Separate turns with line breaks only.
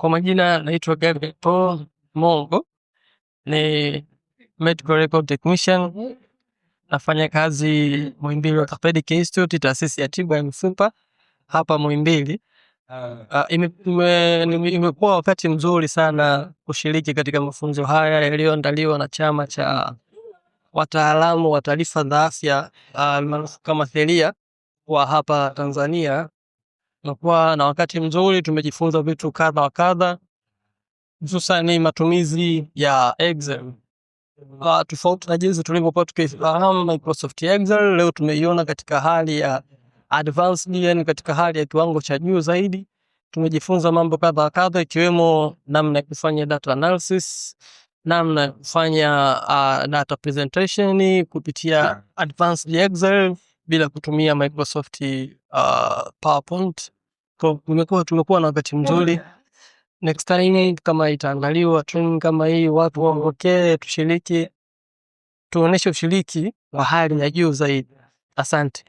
Kwa majina naitwa Gabriel Paul Mongo, ni medical record technician, nafanya kazi Muhimbili Orthopedic Institute, taasisi ya tiba ya mifupa hapa Muhimbili. Imekuwa wakati mzuri sana kushiriki katika mafunzo haya yaliyoandaliwa na chama cha wataalamu wa taarifa za afya kama sheria kwa hapa Tanzania. Nakuwa na wakati mzuri, tumejifunza vitu kadha wa kadha, hususan matumizi ya Excel. Tofauti na jinsi tulivyokuwa tukifahamu Microsoft Excel, leo tumeiona katika hali ya advanced, yani katika hali ya kiwango cha juu zaidi. Tumejifunza mambo kadha wa kadha, ikiwemo namna ya kufanya data analysis, namna ya kufanya data presentation kupitia advanced Excel bila kutumia Microsoft PowerPoint. Tumekuwa na wakati mzuri. Next time kama itaangaliwa training kama hii, watu waongee, tushiriki, tuoneshe ushiriki wa hali ya juu zaidi. Asante.